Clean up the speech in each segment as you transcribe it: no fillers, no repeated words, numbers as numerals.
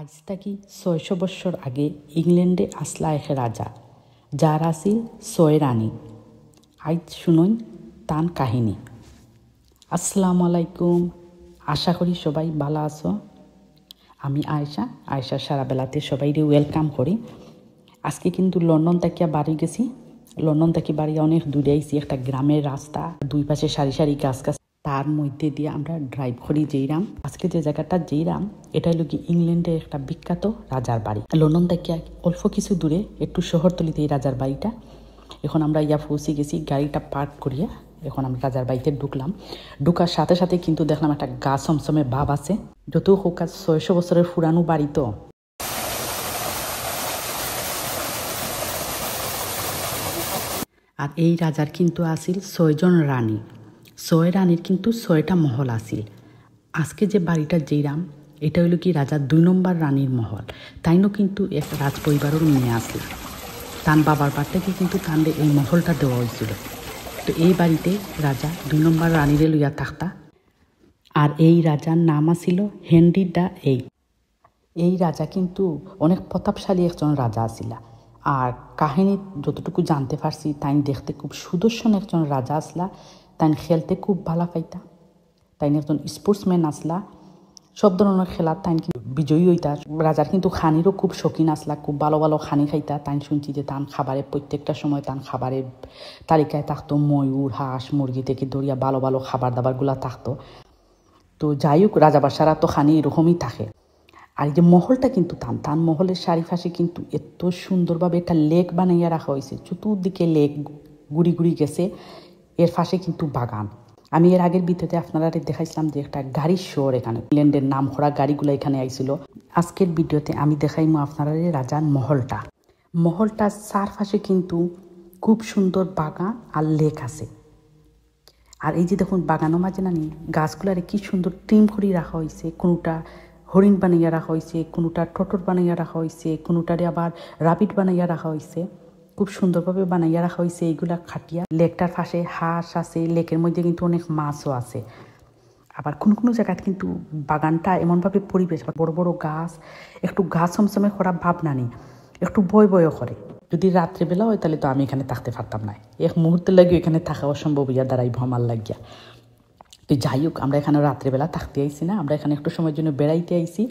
আজ থাকি ৬০০ বছর আগে ইংল্যান্ডে আসলা এক রাজা যার আছিল ৬ রানী। আজ শুনুন তান কাহিনী। আসসালামু আলাইকুম, আশা করি সবাই ভালো আছো। আমি আয়শা সারা বেলাতে সবাইরে ওয়েলকাম করি। আজকে কিন্তু লন্ডন থেকে বাড়ি গেছি। লন্ডন থেকে বাড়ি অনেক দূরে আইছি, একটা গ্রামের রাস্তা, দুই পাশে সারি সারি গাছ গাছ, তার মধ্যে দিয়ে আমরা ড্রাইভ করি যেইরাম। আজকে যে জায়গাটা যেইরাম এটা হলো কি ইংল্যান্ডের একটা বিখ্যাত রাজার বাড়ি। লন্ডন থেকে অল্প কিছু দূরে একটু শহরতলিতে এই রাজার বাড়িটা। এখন আমরা পৌঁছে গেছি, গাড়িটা পার্ক করিয়া এখন আমরা রাজার বাড়িতে ঢুকলাম। ঢুকার সাথে সাথে কিন্তু দেখলাম একটা গা সমসমে ভাব আছে, যত হোক ৬০০ বছরের পুরানো বাড়ি তো। আর এই রাজার কিন্তু আসিল ৬ জন রানী। ৬ রানীর কিন্তু ৬টা মহল আসিল। আজকে যে বাড়িটা যেইরাম এটা হইল কি রাজার ২ নম্বর রানীর মহল। তাইনও কিন্তু এক রাজ পরিবারের মেয়ে আসিল। তান বাবার বাড়ি থেকে কিন্তু তানরে এই মহলটা দেওয়া হয়েছিল। তো এই বাড়িতে রাজা ২ নম্বর রানীরে লইয়া থাকতা। আর এই রাজার নাম আসিল হেনরি দ্য ৮। এই রাজা কিন্তু অনেক প্রতাপশালী একজন রাজা আসিলা। আর কাহিনী যতটুকু জানতে পারছি তাই দেখতে খুব সুদর্শন একজন রাজা আসলা। তাই খেলতে খুব ভালো পাইতা। তাই একজন স্পোর্টসম্যান আসলা, সব ধরনের খেলা তাই বিজয়ী হইতা। রাজার কিন্তু খানিরও খুব শৌখিন আসলা, খুব ভালো ভালো খানি খাইতা। তাই শুনছি যে তান খাবারের প্রত্যেকটা সময় তান খাবারের তালিকায় থাকতো ময়ূর, হাঁস, মুরগি থেকে ধরিয়া ভালো ভালো খাবার দাবারগুলা থাকতো। তো যাই হোক, রাজা বাসারা তো খানি এরকমই থাকে। আর এই যে মহলটা কিন্তু তান মহলের চারিপাশে কিন্তু এত সুন্দরভাবে একটা লেক বানাইয়া রাখা হয়েছে। চতুর্দিকে লেক গুড়ি গুড়ি গেছে, এর পাশে কিন্তু বাগান। আমি এর আগের ভিডিওতে আপনারা দেখাইছিলাম যে একটা গাড়ির শহর, এখানে ইংল্যান্ডের নাম করা গাড়িগুলো এখানে আইছিল। আজকের ভিডিওতে আমি দেখাইমু আপনারা রাজার মহলটা। মহলটার চারপাশে কিন্তু খুব সুন্দর বাগান আর লেক আছে। আর এই যে দেখুন বাগানের মাঝে নানি গাছগুলারে কি সুন্দর ট্রিম করে রাখা হয়েছে। কোনোটা হরিণ বানাইয়া রাখা হয়েছে, কোনোটা টটর বানাইয়া রাখা হয়েছে, কোনোটারে আবার রাবিট বানাইয়া রাখা হয়েছে। খুব সুন্দরভাবে বানাইয়া রাখা হয়েছে এইগুলা খাটিয়া। লেকটার পাশে হাঁস আছে, লেকের মধ্যে কিন্তু অনেক মাছও আছে। আবার কোনো কোনো জায়গায় কিন্তু বাগানটা এমনভাবে পরিবেশ, বড় বড় গাছ, একটু গাছ সমসমে করা ভাব নানি, একটু বয় করে। যদি রাত্রেবেলা হয় তাহলে তো আমি এখানে থাকতে পারতাম না। এক মুহূর্তে লাগিয়ে এখানে থাকা অসম্ভব হইয়া দাঁড়াইব আমার লাগিয়া। তো যাই হোক, আমরা এখানে রাত্রেবেলা থাকতে আইছি না, আমরা এখানে একটু সময়ের জন্য বেড়াইতে আইছি।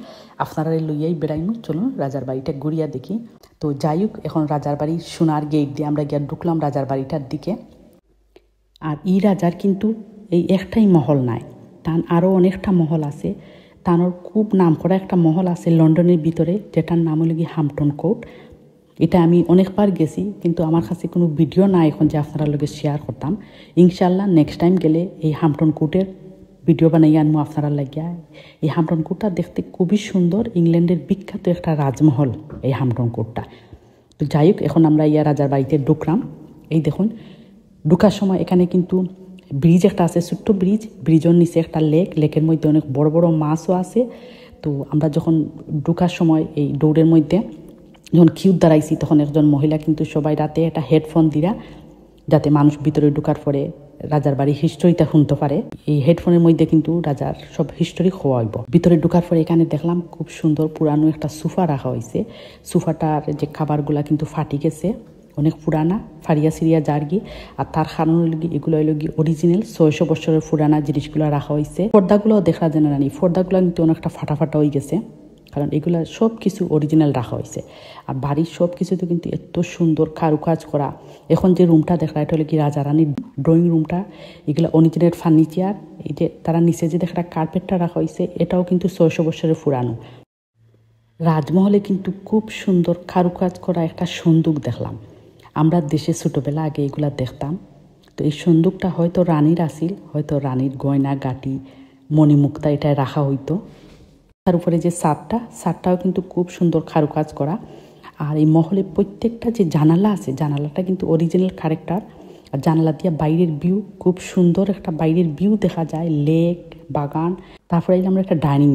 আপনারা লইয়াই বেড়াইমু, চলুন রাজার বাড়িটা ঘুরিয়া দেখি। তো যাই হোক, এখন রাজার বাড়ির সোনার গেট দিয়ে আমরা গিয়ে ঢুকলাম রাজার বাড়িটার দিকে। আর এই রাজার কিন্তু এই একটাই মহল নাই, তার আরও অনেকটা মহল আছে। তার খুব নাম করা একটা মহল আছে লন্ডনের ভিতরে, যেটার নাম হলো কি হ্যাম্পটন কোর্ট। এটা আমি অনেকবার গেছি, কিন্তু আমার কাছে কোনো ভিডিও নাই এখন যে আপনারা লোকে শেয়ার করতাম। ইনশাল্লাহ নেক্সট টাইম গেলে এই হ্যাম্পটন কোর্টের ভিডিও বানাই আনবো আপনারা লাগিয়া। এই হ্যাম্পটন কোর্টটা দেখতে খুবই সুন্দর, ইংল্যান্ডের বিখ্যাত একটা রাজমহল এই হ্যাম্পটন কোর্টটা। তো যাই হোক, এখন আমরা রাজার বাড়িতে ঢুকলাম। এই দেখুন, ঢুকার সময় এখানে কিন্তু ব্রিজ একটা আছে, ছোট্ট ব্রিজের নিচে একটা লেকের মধ্যে অনেক বড় বড় মাছও আছে। তো আমরা যখন ঢুকার সময় এই দৌড়ের মধ্যে যখন কিউ দাঁড়াইছি, তখন একজন মহিলা কিন্তু সবাই রাতে একটা হেডফোন দিরা, যাতে মানুষ ভিতরে ঢুকার পরে রাজার বাড়ির হিস্টোরিটা শুনতে পারে। এই হেডফোনের মধ্যে কিন্তু রাজার সব হিস্টোরি খোয়াইব। ভিতরে ঢুকার পরে এখানে দেখলাম খুব সুন্দর পুরানো একটা সোফা রাখা হয়েছে। সোফাটার যে খাবারগুলা কিন্তু ফাটি গেছে, অনেক পুরানা, ফাড়িয়া সিরিয়া জার্গি। আর তার কারণ এগুলো হইল কি অরিজিনাল ৬০০ বছরের পুরানা জিনিসগুলো রাখা হয়েছে। পর্দাগুলো দেখা যায় না, পর্দাগুলো কিন্তু অনেকটা ফাটা হয়ে গেছে, কারণ এগুলা সব কিছু অরিজিনাল রাখা হয়েছে। আর বাড়ির সব কিছুতে কিন্তু এত সুন্দর কারুকাজ করা। এখন যে রুমটা দেখা, এটা হলো কি রাজা রানীর ড্রয়িং রুমটা। এগুলো অরিজিনাল ফার্নিচার। এই যে তারা নিচে যে দেখা কার্পেটটা রাখা হয়েছে, এটাও কিন্তু ৬০০ বছরের পুরানো। রাজমহলে কিন্তু খুব সুন্দর কারুকাজ করা একটা সন্দুক দেখলাম। আমরা দেশে ছোটোবেলা আগে এগুলা দেখতাম। তো এই সন্দুকটা হয়তো রানীর আসিল, হয়তো রানীর গয়না গাটি মণিমুক্তা এটায় রাখা হইতো। তার উপরে যে ছাদটাও কিন্তু খুব সুন্দর কারুকাজ করা। আর এই মহলে প্রত্যেকটা যে জানালা আছে, জানালাটা কিন্তু অরিজিনাল ক্যারেক্টার। আর জানালা দিয়ে বাইরের ভিউ, খুব সুন্দর একটা বাইরের ভিউ দেখা যায়, লেক, বাগান। তারপরে আমরা একটা ডাইনিং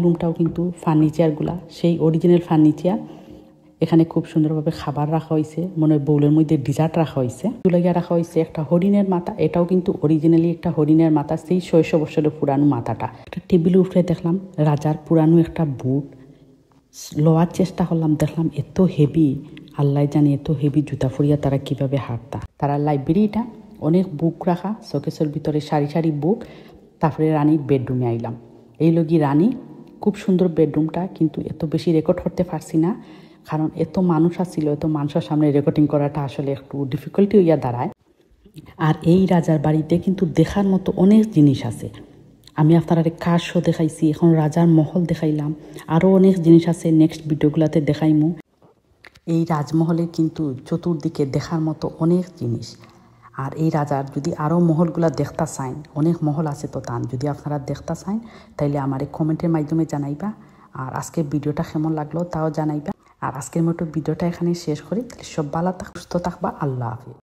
রুমটাও কিন্তু ফার্নিচারগুলা সেই অরিজিনাল ফার্নিচার। এখানে খুব সুন্দরভাবে খাবার রাখা হয়েছে, মনে হয় বোলের মধ্যে ডিজার্ট রাখা হয়েছে। তুলাইয়া রাখা হয়েছে একটা হরিণের মাথা, এটাও কিন্তু অরিজিনালি একটা হরিণের মাথা, সেই ৬০০ বছরের পুরানো মাথাটা। একটা টেবিলের উপরে দেখলাম রাজার পুরানো একটা বুট। লওয়ার চেষ্টা করলাম, দেখলাম এত হেভি, আল্লাহ জানি এত হেভি জুতা ফরিয়া তারা কিভাবে হাঁটতা। তারা লাইব্রেরিটা অনেক বুক রাখা, শোকেসের ভিতরে সারি সারি বুক। তারপরে রানীর বেডরুমে আইলাম। এই লগি রানী, খুব সুন্দর বেডরুমটা, কিন্তু এত বেশি রেকর্ড করতে পারছি না, কারণ এত মানুষ আসছিল, এত মানুষের সামনে রেকর্ডিং করাটা আসলে একটু ডিফিকাল্টি হইয়া দাঁড়ায়। আর এই রাজার বাড়িতে কিন্তু দেখার মতো অনেক জিনিস আছে। আমি আপনারা কার শো দেখাইছি, এখন রাজার মহল দেখাইলাম, আরও অনেক জিনিস আছে, নেক্সট ভিডিওগুলোতে দেখাইমু। এই রাজমহলের কিন্তু চতুর্দিকে দেখার মতো অনেক জিনিস। আর এই রাজার যদি আরও মহলগুলা দেখতে চান, অনেক মহল আছে তো তান, যদি আপনারা দেখতে চান তাইলে আমার এই কমেন্টের মাধ্যমে জানাইবা। আর আজকের ভিডিওটা কেমন লাগলো তাও জানাইবা। আর আজকের মতো ভিডিওটা এখানে শেষ করি। তাহলে সব ভালো সুস্থ থাকবা। আল্লাহ হাফিজ।